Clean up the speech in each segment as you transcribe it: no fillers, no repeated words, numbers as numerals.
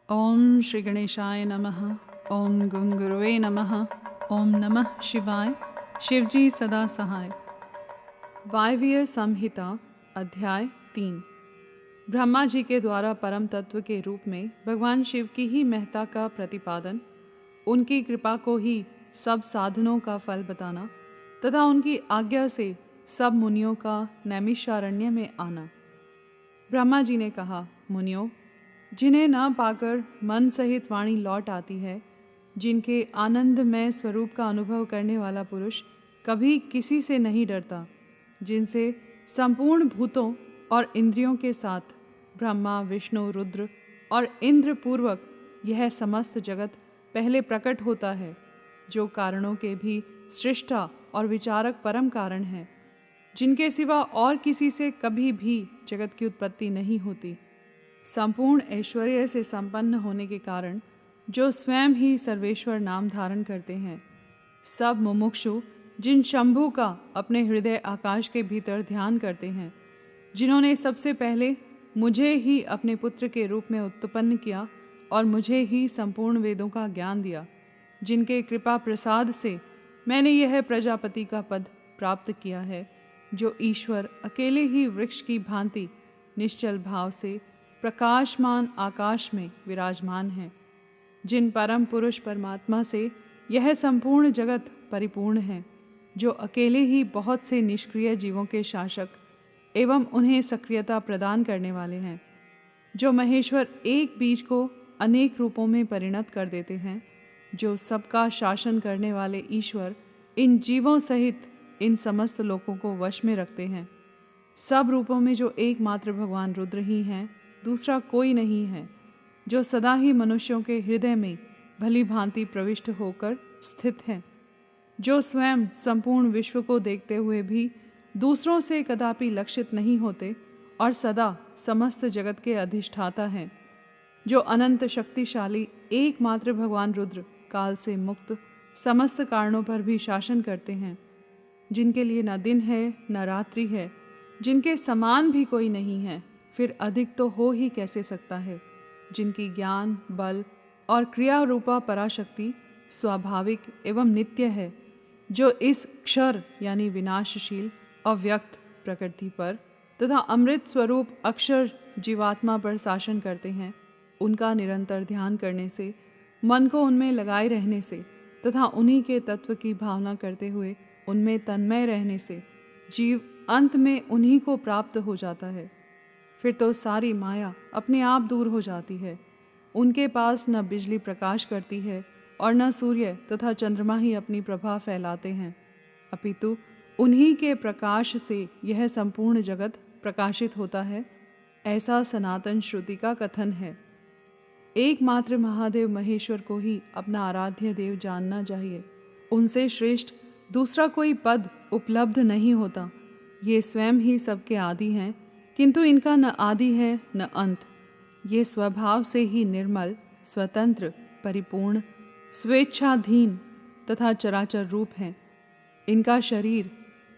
ओम श्री गणेशाय नमः। ओम गुरुवे नमः। ओम नमः शिवाय। शिवजी सदा सहाय। वायव्य संहिता अध्याय 3। ब्रह्मा जी के द्वारा परम तत्व के रूप में भगवान शिव की ही महत्ता का प्रतिपादन, उनकी कृपा को ही सब साधनों का फल बताना तथा उनकी आज्ञा से सब मुनियों का नैमिषारण्य में आना। ब्रह्मा जी ने कहा, मुनियों, जिन्हें न पाकर मन सहित वाणी लौट आती है, जिनके आनंदमय स्वरूप का अनुभव करने वाला पुरुष कभी किसी से नहीं डरता, जिनसे संपूर्ण भूतों और इंद्रियों के साथ ब्रह्मा, विष्णु, रुद्र और इंद्र पूर्वक यह समस्त जगत पहले प्रकट होता है, जो कारणों के भी सृष्टा और विचारक परम कारण है, जिनके सिवा और किसी से कभी भी जगत की उत्पत्ति नहीं होती, संपूर्ण ऐश्वर्य से संपन्न होने के कारण जो स्वयं ही सर्वेश्वर नाम धारण करते हैं, सब मुमुक्षु जिन शंभु का अपने हृदय आकाश के भीतर ध्यान करते हैं, जिन्होंने सबसे पहले मुझे ही अपने पुत्र के रूप में उत्पन्न किया और मुझे ही संपूर्ण वेदों का ज्ञान दिया, जिनके कृपा प्रसाद से मैंने यह प्रजापति का पद प्राप्त किया है, जो ईश्वर अकेले ही वृक्ष की भांति निश्चल भाव से प्रकाशमान आकाश में विराजमान है, जिन परम पुरुष परमात्मा से यह संपूर्ण जगत परिपूर्ण है, जो अकेले ही बहुत से निष्क्रिय जीवों के शासक एवं उन्हें सक्रियता प्रदान करने वाले हैं, जो महेश्वर एक बीज को अनेक रूपों में परिणत कर देते हैं, जो सबका शासन करने वाले ईश्वर इन जीवों सहित इन समस्त लोकों को वश में रखते हैं। सब रूपों में जो एकमात्र भगवान रुद्र ही हैं, दूसरा कोई नहीं है, जो सदा ही मनुष्यों के हृदय में भली भांति प्रविष्ट होकर स्थित है, जो स्वयं संपूर्ण विश्व को देखते हुए भी दूसरों से कदापि लक्षित नहीं होते और सदा समस्त जगत के अधिष्ठाता हैं, जो अनंत शक्तिशाली एकमात्र भगवान रुद्र काल से मुक्त समस्त कारणों पर भी शासन करते हैं, जिनके लिए न दिन है न रात्रि है, जिनके समान भी कोई नहीं है, फिर अधिक तो हो ही कैसे सकता है, जिनकी ज्ञान, बल और क्रिया रूपा पराशक्ति स्वाभाविक एवं नित्य है, जो इस क्षर यानी विनाशशील अव्यक्त प्रकृति पर तथा अमृत स्वरूप अक्षर जीवात्मा पर शासन करते हैं। उनका निरंतर ध्यान करने से, मन को उनमें लगाए रहने से तथा उन्हीं के तत्व की भावना करते हुए उनमें तन्मय रहने से जीव अंत में उन्हीं को प्राप्त हो जाता है। फिर तो सारी माया अपने आप दूर हो जाती है। उनके पास न बिजली प्रकाश करती है और न सूर्य तथा चंद्रमा ही अपनी प्रभा फैलाते हैं, अपितु उन्हीं के प्रकाश से यह संपूर्ण जगत प्रकाशित होता है, ऐसा सनातन श्रुति का कथन है। एकमात्र महादेव महेश्वर को ही अपना आराध्य देव जानना चाहिए। उनसे श्रेष्ठ दूसरा कोई पद उपलब्ध नहीं होता। ये स्वयं ही सबके आदि हैं, किंतु इनका न आदि है न अंत। ये स्वभाव से ही निर्मल, स्वतंत्र, परिपूर्ण, स्वेच्छाधीन तथा चराचर रूप हैं। इनका शरीर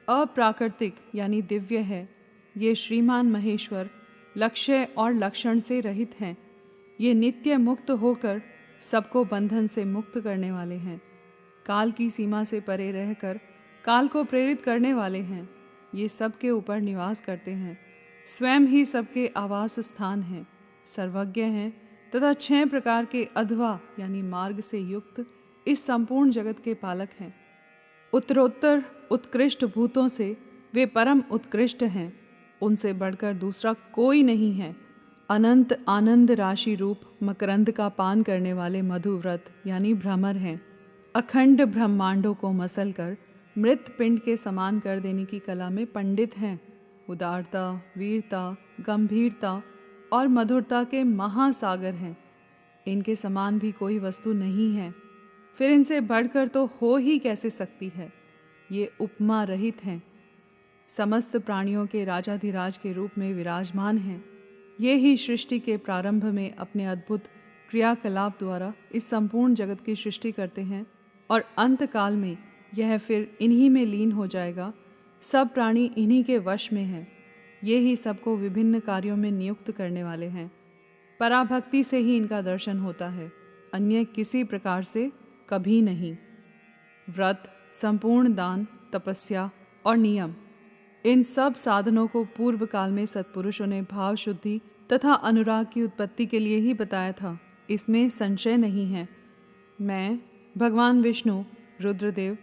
अप्राकृतिक यानी दिव्य है। ये श्रीमान महेश्वर लक्ष्य और लक्षण से रहित हैं। ये नित्य मुक्त होकर सबको बंधन से मुक्त करने वाले हैं। काल की सीमा से परे रहकर काल को प्रेरित करने वाले हैं। ये सबके ऊपर निवास करते हैं, स्वयं ही सबके आवास स्थान हैं, सर्वज्ञ हैं तथा 6 प्रकार के अध्वा यानी मार्ग से युक्त इस संपूर्ण जगत के पालक हैं। उत्तरोत्तर उत्कृष्ट भूतों से वे परम उत्कृष्ट हैं। उनसे बढ़कर दूसरा कोई नहीं है। अनंत आनंद राशि रूप मकरंद का पान करने वाले मधुव्रत यानी भ्रमर हैं। अखंड ब्रह्मांडों को मसल कर मृत पिंड के समान कर देने की कला में पंडित हैं। उदारता, वीरता, गंभीरता और मधुरता के महासागर हैं। इनके समान भी कोई वस्तु नहीं है, फिर इनसे बढ़कर तो हो ही कैसे सकती है। ये उपमा रहित हैं। समस्त प्राणियों के राजाधिराज के रूप में विराजमान हैं। ये ही सृष्टि के प्रारंभ में अपने अद्भुत क्रियाकलाप द्वारा इस संपूर्ण जगत की सृष्टि करते हैं और अंत काल में यह फिर इन्हीं में लीन हो जाएगा। सब प्राणी इन्हीं के वश में हैं। ये ही सबको विभिन्न कार्यों में नियुक्त करने वाले हैं। पराभक्ति से ही इनका दर्शन होता है, अन्य किसी प्रकार से कभी नहीं। व्रत, संपूर्ण दान, तपस्या और नियम, इन सब साधनों को पूर्व काल में सत्पुरुषों ने भाव शुद्धि तथा अनुराग की उत्पत्ति के लिए ही बताया था, इसमें संशय नहीं है। मैं, भगवान विष्णु, रुद्रदेव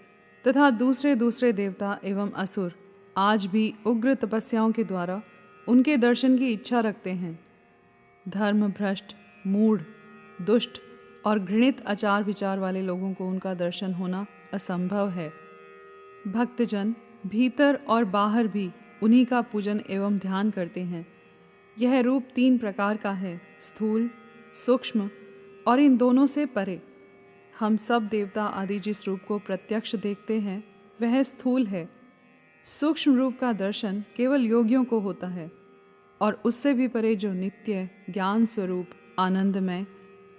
तथा दूसरे देवता एवं असुर आज भी उग्र तपस्याओं के द्वारा उनके दर्शन की इच्छा रखते हैं। धर्म भ्रष्ट, मूढ़, दुष्ट और घृणित आचार विचार वाले लोगों को उनका दर्शन होना असंभव है। भक्तजन भीतर और बाहर भी उन्हीं का पूजन एवं ध्यान करते हैं। यह रूप 3 प्रकार का है, स्थूल, सूक्ष्म और इन दोनों से परे। हम सब देवता आदि जिस रूप को प्रत्यक्ष देखते हैं वह स्थूल है। सूक्ष्म रूप का दर्शन केवल योगियों को होता है और उससे भी परे जो नित्य ज्ञान स्वरूप, आनंदमय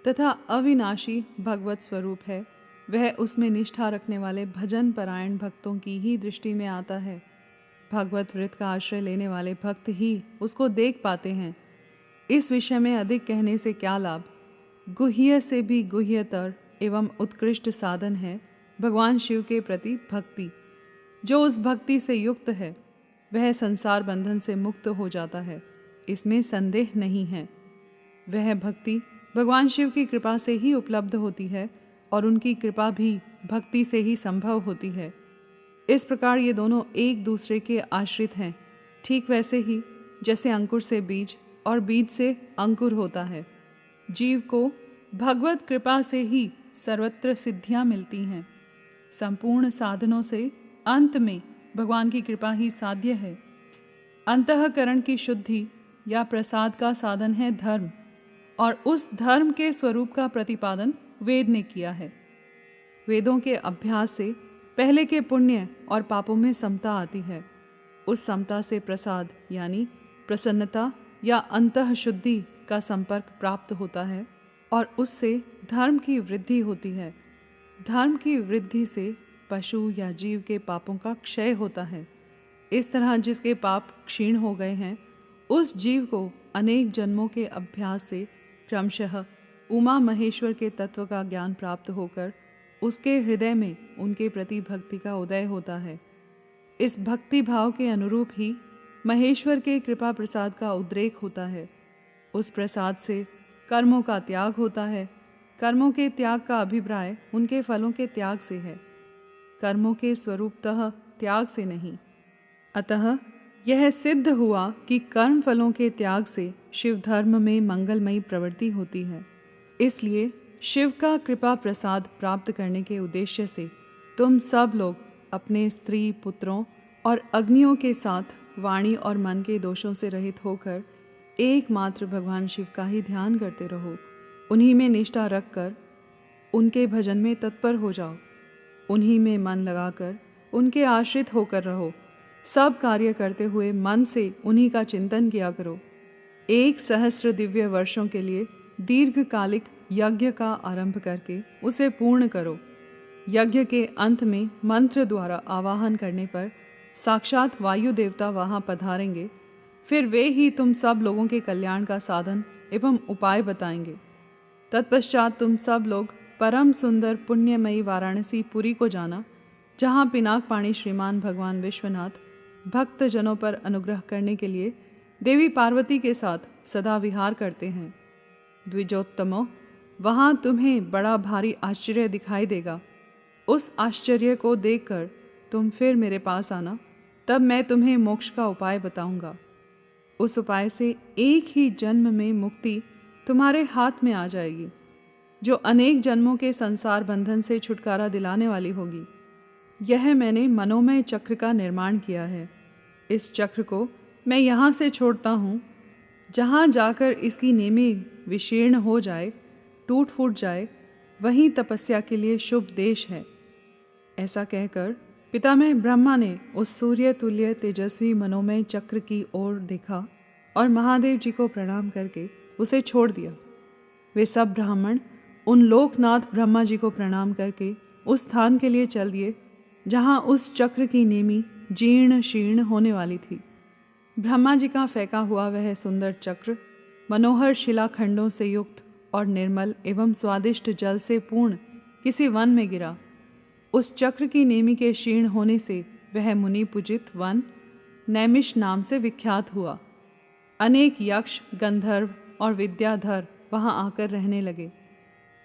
तथा अविनाशी भगवत स्वरूप है, वह उसमें निष्ठा रखने वाले भजन परायण भक्तों की ही दृष्टि में आता है। भगवत वृत्त का आश्रय लेने वाले भक्त ही उसको देख पाते हैं। इस विषय में अधिक कहने से क्या लाभ। गुह्य से भी गुह्यतर एवं उत्कृष्ट साधन है भगवान शिव के प्रति भक्ति। जो उस भक्ति से युक्त है वह संसार बंधन से मुक्त हो जाता है, इसमें संदेह नहीं है। वह भक्ति भगवान शिव की कृपा से ही उपलब्ध होती है और उनकी कृपा भी भक्ति से ही संभव होती है। इस प्रकार ये दोनों एक दूसरे के आश्रित हैं। ठीक वैसे ही जैसे अंकुर से बीज और बीज से अंकुर होता है। जीव को भगवत कृपा से ही सर्वत्र सिद्धियां मिलती हैं। संपूर्ण साधनों से अंत में भगवान की कृपा ही साध्य है। अंतःकरण की शुद्धि या प्रसाद का साधन है धर्म, और उस धर्म के स्वरूप का प्रतिपादन वेद ने किया है। वेदों के अभ्यास से पहले के पुण्य और पापों में समता आती है। उस समता से प्रसाद यानी प्रसन्नता या अंतः शुद्धि का संपर्क प्राप्त होता है और उससे धर्म की वृद्धि होती है। धर्म की वृद्धि से पशु या जीव के पापों का क्षय होता है। इस तरह जिसके पाप क्षीण हो गए हैं उस जीव को अनेक जन्मों के अभ्यास से क्रमशः उमा महेश्वर के तत्व का ज्ञान प्राप्त होकर उसके हृदय में उनके प्रति भक्ति का उदय होता है। इस भक्ति भाव के अनुरूप ही महेश्वर के कृपा प्रसाद का उद्रेक होता है। उस प्रसाद से कर्मों का त्याग होता है। कर्मों के त्याग का अभिप्राय उनके फलों के त्याग से है, कर्मों के स्वरूपतः त्याग से नहीं। अतः यह सिद्ध हुआ कि कर्म फलों के त्याग से शिव धर्म में मंगलमयी प्रवृत्ति होती है। इसलिए शिव का कृपा प्रसाद प्राप्त करने के उद्देश्य से तुम सब लोग अपने स्त्री पुत्रों और अग्नियों के साथ वाणी और मन के दोषों से रहित होकर एकमात्र भगवान शिव का ही ध्यान करते रहो। उन्हीं में निष्ठा रखकर उनके भजन में तत्पर हो जाओ। उन्हीं में मन लगाकर उनके आश्रित होकर रहो। सब कार्य करते हुए मन से उन्हीं का चिंतन किया करो। 1,000 दिव्य वर्षों के लिए दीर्घकालिक यज्ञ का आरंभ करके उसे पूर्ण करो। यज्ञ के अंत में मंत्र द्वारा आवाहन करने पर साक्षात वायु देवता वहाँ पधारेंगे। फिर वे ही तुम सब लोगों के कल्याण का साधन एवं उपाय बताएंगे। तत्पश्चात तुम सब लोग परम सुंदर पुण्यमयी वाराणसी पुरी को जाना, जहाँ पिनाक पाणी श्रीमान भगवान विश्वनाथ भक्त जनों पर अनुग्रह करने के लिए देवी पार्वती के साथ सदा विहार करते हैं। द्विजोत्तमो, वहाँ तुम्हें बड़ा भारी आश्चर्य दिखाई देगा। उस आश्चर्य को देखकर तुम फिर मेरे पास आना, तब मैं तुम्हें मोक्ष का उपाय बताऊंगा। उस उपाय से एक ही जन्म में मुक्ति तुम्हारे हाथ में आ जाएगी, जो अनेक जन्मों के संसार बंधन से छुटकारा दिलाने वाली होगी। यह मैंने मनोमय चक्र का निर्माण किया है। इस चक्र को मैं यहाँ से छोड़ता हूँ। जहाँ जाकर इसकी नेमी विशीर्ण हो जाए, टूट फूट जाए, वहीं तपस्या के लिए शुभ देश है। ऐसा कहकर पितामह ब्रह्मा ने उस सूर्य तुल्य तेजस्वी मनोमय चक्र की ओर देखा और महादेव जी को प्रणाम करके उसे छोड़ दिया। वे सब ब्राह्मण उन लोकनाथ ब्रह्मा जी को प्रणाम करके उस स्थान के लिए चल दिए जहाँ उस चक्र की नेमी जीर्ण शीर्ण होने वाली थी। ब्रह्मा जी का फेंका हुआ वह सुंदर चक्र मनोहर शिलाखंडों से युक्त और निर्मल एवं स्वादिष्ट जल से पूर्ण किसी वन में गिरा। उस चक्र की नेमि के क्षीण होने से वह मुनि पूजित वन नैमिष नाम से विख्यात हुआ। अनेक यक्ष, गंधर्व और विद्याधर वहाँ आकर रहने लगे।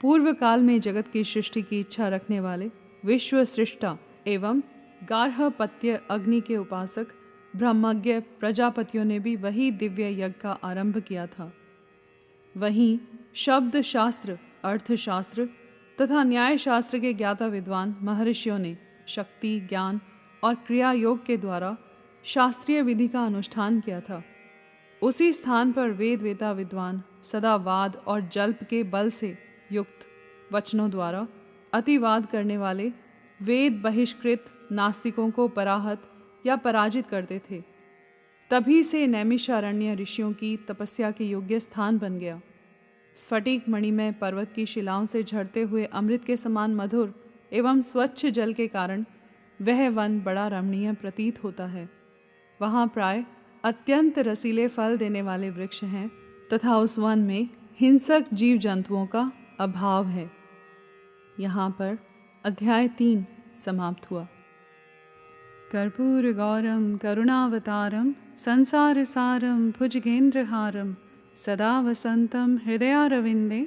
पूर्व काल में जगत की सृष्टि की इच्छा रखने वाले विश्व सृष्टा एवं गार्हपत्य अग्नि के उपासक ब्रह्मज्ञ प्रजापतियों ने भी वही दिव्य यज्ञ का आरंभ किया था। वहीं शब्द शास्त्र, अर्थशास्त्र तथा न्याय शास्त्र के ज्ञाता विद्वान महर्षियों ने शक्ति, ज्ञान और क्रिया योग के द्वारा शास्त्रीय विधि का अनुष्ठान किया था। उसी स्थान पर वेद वेता विद्वान सदा वाद और जल्प के बल से युक्त वचनों द्वारा अतिवाद करने वाले वेद बहिष्कृत नास्तिकों को पराहत या पराजित करते थे। तभी से नैमिषारण्य ऋषियों की तपस्या के योग्य स्थान बन गया। स्फटिक मणिमय पर्वत की शिलाओं से झरते हुए अमृत के समान मधुर एवं स्वच्छ जल के कारण वह वन बड़ा रमणीय प्रतीत होता है। वहाँ प्राय अत्यंत रसीले फल देने वाले वृक्ष हैं तथा उस वन में हिंसक जीव जंतुओं का अभाव है। यहाँ पर अध्याय 3 समाप्त हुआ। कर्पूर गौरम करुणावतारम संसार सारम भुजगेंद्रहारम सदा वसंतम हृदयारविंदे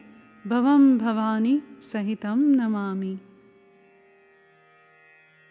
भवम भवानी सहितम नमामि।